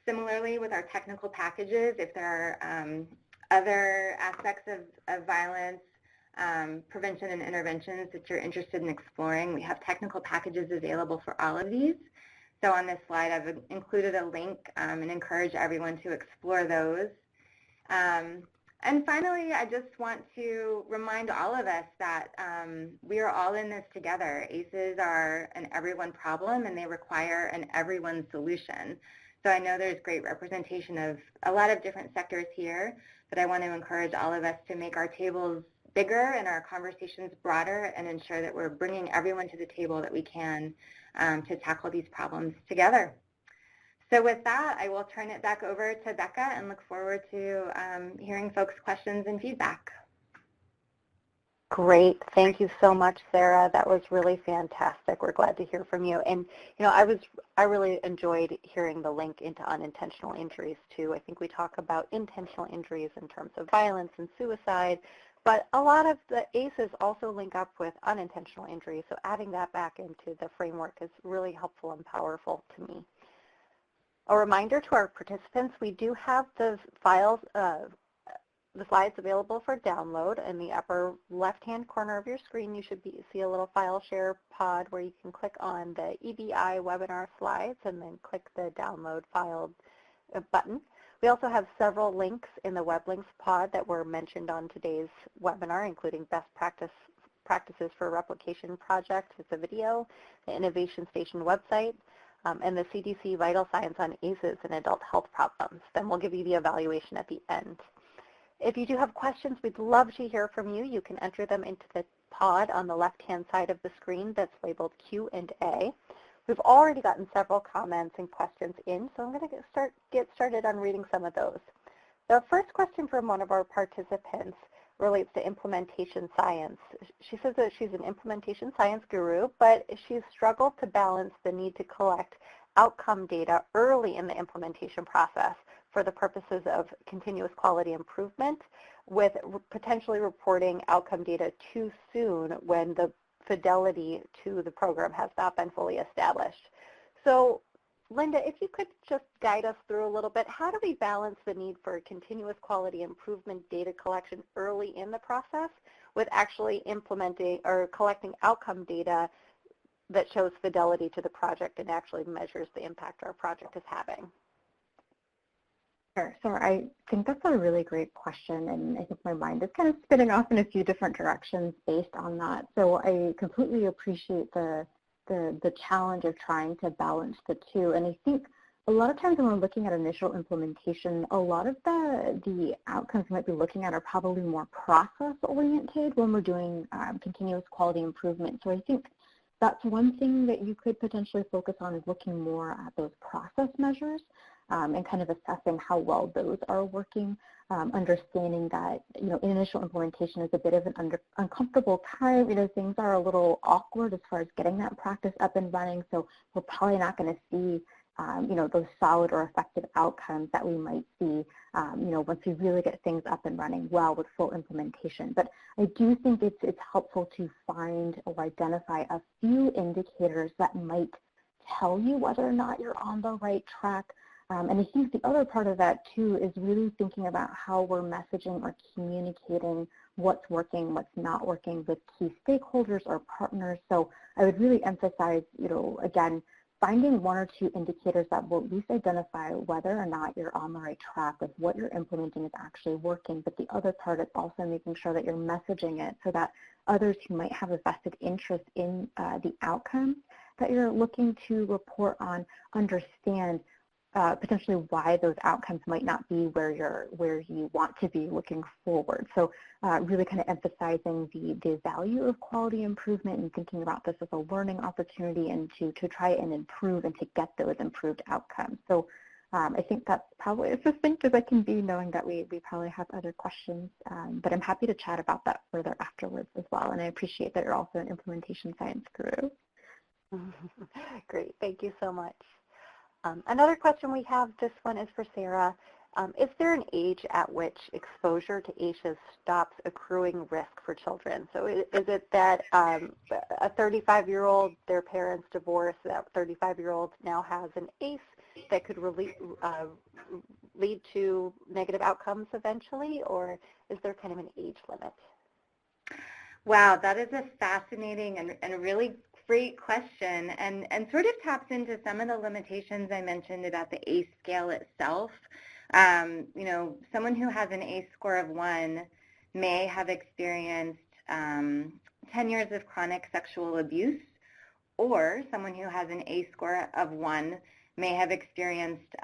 Similarly, with our technical packages, if there are other aspects of violence, prevention and interventions that you're interested in exploring, we have technical packages available for all of these. So on this slide, I've included a link and encourage everyone to explore those. And finally, I just want to remind all of us that we are all in this together. ACEs are an everyone problem, and they require an everyone solution. So I know there's great representation of a lot of different sectors here, but I want to encourage all of us to make our tables bigger and our conversations broader and ensure that we're bringing everyone to the table that we can to tackle these problems together. So with that, I will turn it back over to Becca and look forward to hearing folks' questions and feedback. Great. Thank you so much, Sarah. That was really fantastic. We're glad to hear from you. And, you know, I really enjoyed hearing the link into unintentional injuries, too. I think we talk about intentional injuries in terms of violence and suicide, but a lot of the ACEs also link up with unintentional injuries, so adding that back into the framework is really helpful and powerful to me. A reminder to our participants, we do have the files, the slides available for download. In the upper left-hand corner of your screen, you should see a little file share pod where you can click on the EBI webinar slides and then click the download file button. We also have several links in the web links pod that were mentioned on today's webinar, including best practices for replication project. It's a video, the Innovation Station website, and the CDC Vital Signs on ACEs and Adult Health Problems. Then we'll give you the evaluation at the end. If you do have questions, we'd love to hear from you. You can enter them into the pod on the left-hand side of the screen that's labeled Q&A. We've already gotten several comments and questions in, so I'm going to get started on reading some of those. The first question from one of our participants relates to implementation science. She says that she's an implementation science guru, but she's struggled to balance the need to collect outcome data early in the implementation process for the purposes of continuous quality improvement with potentially reporting outcome data too soon when the fidelity to the program has not been fully established. So, Linda, if you could just guide us through a little bit, how do we balance the need for continuous quality improvement data collection early in the process with actually implementing or collecting outcome data that shows fidelity to the project and actually measures the impact our project is having? Sure. So I think that's a really great question, and I think my mind is kind of spinning off in a few different directions based on that. So I completely appreciate the challenge of trying to balance the two, and I think a lot of times when we're looking at initial implementation, a lot of the outcomes we might be looking at are probably more process-oriented when we're doing continuous quality improvement. So I think that's one thing that you could potentially focus on, is looking more at those process measures and kind of assessing how well those are working, understanding that, in initial implementation is a bit of an uncomfortable time. Things are a little awkward as far as getting that practice up and running, so we're probably not going to see those solid or effective outcomes that we might see, once we really get things up and running well with full implementation. But I do think it's helpful to find or identify a few indicators that might tell you whether or not you're on the right track. And I think the other part of that, too, is really thinking about how we're messaging or communicating what's working, what's not working with key stakeholders or partners. So I would really emphasize, again, finding one or two indicators that will at least identify whether or not you're on the right track with what you're implementing is actually working. But the other part is also making sure that you're messaging it so that others who might have a vested interest in the outcomes that you're looking to report on understand potentially why those outcomes might not be where you want to be looking forward. So really kind of emphasizing the value of quality improvement and thinking about this as a learning opportunity and to try and improve and to get those improved outcomes. So I think that's probably as succinct as I can be, knowing that we probably have other questions, but I'm happy to chat about that further afterwards as well. And I appreciate that you're also an implementation science guru. Great, thank you so much. Another question we have, this one is for Sarah. Is there an age at which exposure to ACEs stops accruing risk for children? So is it that a 35-year-old, their parents divorced, that 35-year-old now has an ACE that could lead to negative outcomes eventually, or is there kind of an age limit? Wow, that is a fascinating and really great question, and sort of taps into some of the limitations I mentioned about the ACE scale itself. Someone who has an ACE score of 1 may have experienced 10 years of chronic sexual abuse, or someone who has an ACE score of 1 may have experienced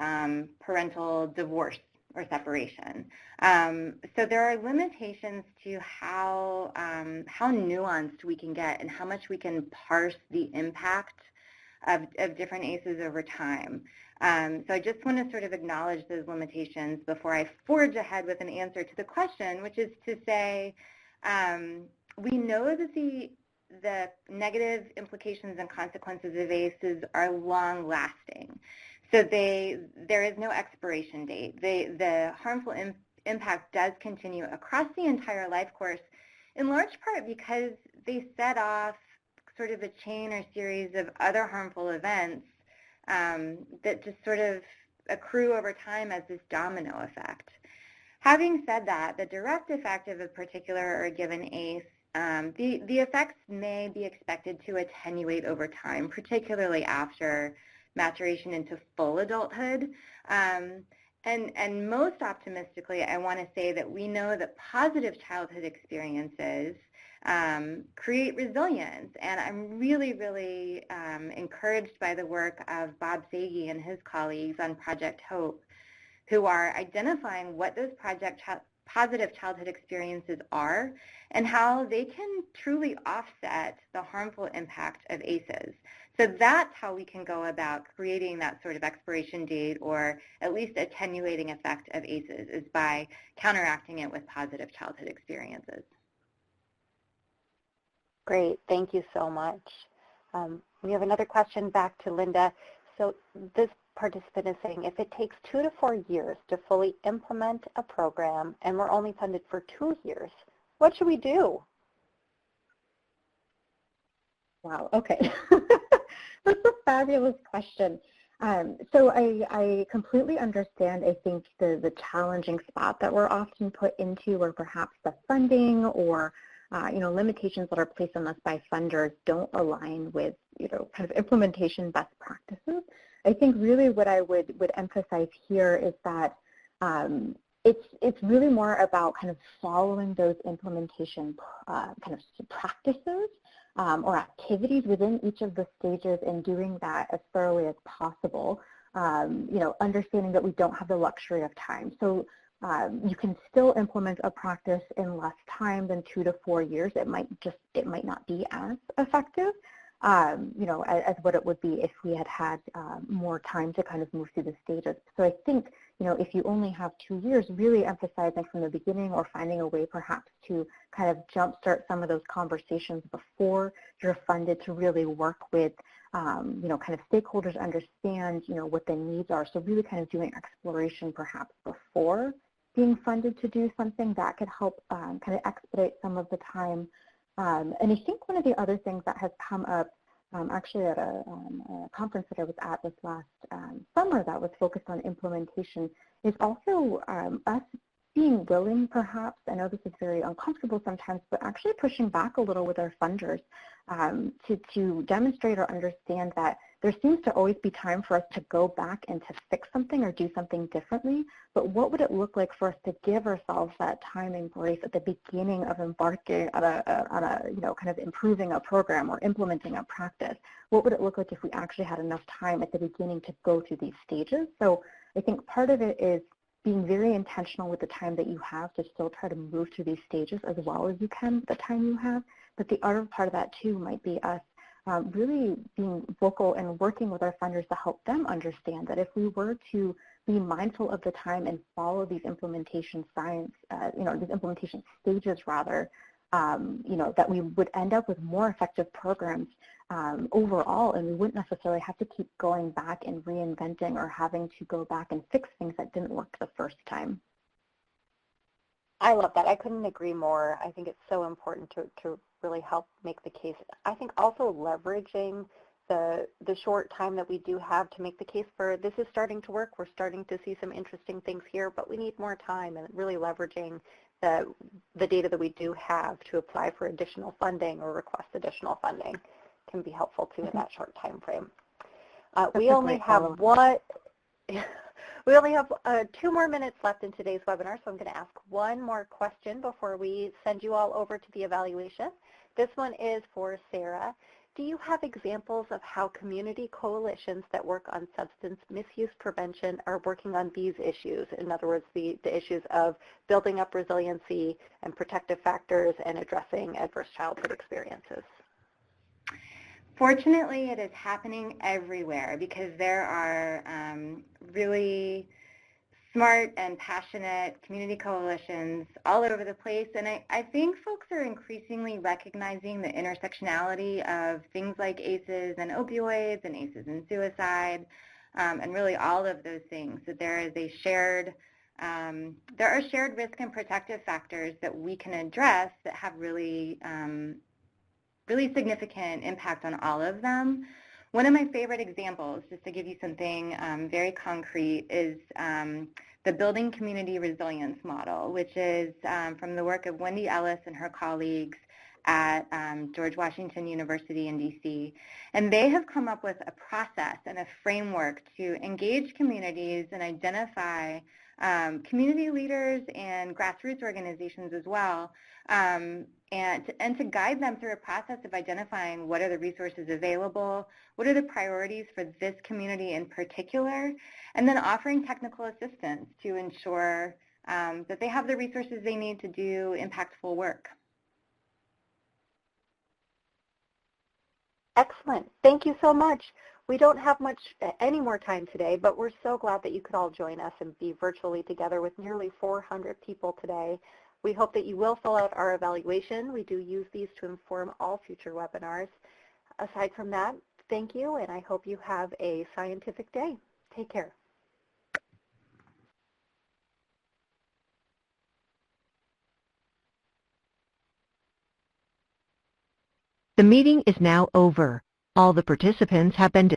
parental divorce or separation. So there are limitations to how nuanced we can get and how much we can parse the impact of different ACEs over time. So I just want to sort of acknowledge those limitations before I forge ahead with an answer to the question, which is to say, we know that the negative implications and consequences of ACEs are long-lasting. So there is no expiration date. The harmful impact does continue across the entire life course, in large part because they set off sort of a chain or series of other harmful events that just sort of accrue over time as this domino effect. Having said that, the direct effect of a particular or a given ACE, the effects may be expected to attenuate over time, particularly after maturation into full adulthood. And most optimistically, I want to say that we know that positive childhood experiences create resilience. And I'm really, really encouraged by the work of Bob Sagi and his colleagues on Project HOPE, who are identifying what those positive childhood experiences are and how they can truly offset the harmful impact of ACEs. So that's how we can go about creating that sort of expiration date or at least attenuating effect of ACEs, is by counteracting it with positive childhood experiences. Great, thank you so much. We have another question back to Linda. So this participant is saying, if it takes 2 to 4 years to fully implement a program and we're only funded for 2 years, what should we do? Wow, okay. That's a fabulous question. So I completely understand, I think, the challenging spot that we're often put into where perhaps the funding or limitations that are placed on us by funders don't align with, kind of implementation best practices. I think really what I would emphasize here is that it's really more about kind of following those implementation kind of practices or activities within each of the stages and doing that as thoroughly as possible, understanding that we don't have the luxury of time. So you can still implement a practice in less time than 2 to 4 years. It might not be as effective, as what it would be if we had more time to kind of move through the stages. So I think, if you only have 2 years, really emphasizing from the beginning or finding a way perhaps to kind of jumpstart some of those conversations before you're funded to really work with, kind of stakeholders, understand, what the needs are. So really kind of doing exploration perhaps before being funded to do something that could help kind of expedite some of the time. And I think one of the other things that has come up actually at a conference that I was at this last summer that was focused on implementation is also us being willing, perhaps, I know this is very uncomfortable sometimes, but actually pushing back a little with our funders to demonstrate or understand that there seems to always be time for us to go back and to fix something or do something differently, but what would it look like for us to give ourselves that time and grace at the beginning of embarking on a kind of improving a program or implementing a practice? What would it look like if we actually had enough time at the beginning to go through these stages? So I think part of it is being very intentional with the time that you have to still try to move through these stages as well as you can with the time you have. But the other part of that too might be us really being vocal and working with our funders to help them understand that if we were to be mindful of the time and follow these implementation these implementation stages rather, that we would end up with more effective programs overall, and we wouldn't necessarily have to keep going back and reinventing or having to go back and fix things that didn't work the first time. I love that. I couldn't agree more. I think it's so important to really help make the case. I think also leveraging the short time that we do have to make the case for this is starting to work. We're starting to see some interesting things here, but we need more time, and really leveraging the data that we do have to apply for additional funding or request additional funding can be helpful too in that short time frame. We only have 2 more minutes left in today's webinar, so I'm going to ask one more question before we send you all over to the evaluation. This one is for Sarah. Do you have examples of how community coalitions that work on substance misuse prevention are working on these issues? In other words, the issues of building up resiliency and protective factors and addressing adverse childhood experiences. Fortunately, it is happening everywhere because there are really smart and passionate community coalitions all over the place. And I think folks are increasingly recognizing the intersectionality of things like ACEs and opioids and ACEs and suicide, and really all of those things. That there is a shared, there are shared risk and protective factors that we can address that have really significant impact on all of them. One of my favorite examples, just to give you something very concrete, is the Building Community Resilience Model, which is from the work of Wendy Ellis and her colleagues at George Washington University in DC. And they have come up with a process and a framework to engage communities and identify community leaders and grassroots organizations as well, and to guide them through a process of identifying what are the resources available, what are the priorities for this community in particular, and then offering technical assistance to ensure that they have the resources they need to do impactful work. Excellent. Thank you so much. We don't have any more time today, but we're so glad that you could all join us and be virtually together with nearly 400 people today. We hope that you will fill out our evaluation. We do use these to inform all future webinars. Aside from that, thank you, and I hope you have a scientific day. Take care. The meeting is now over. All the participants have been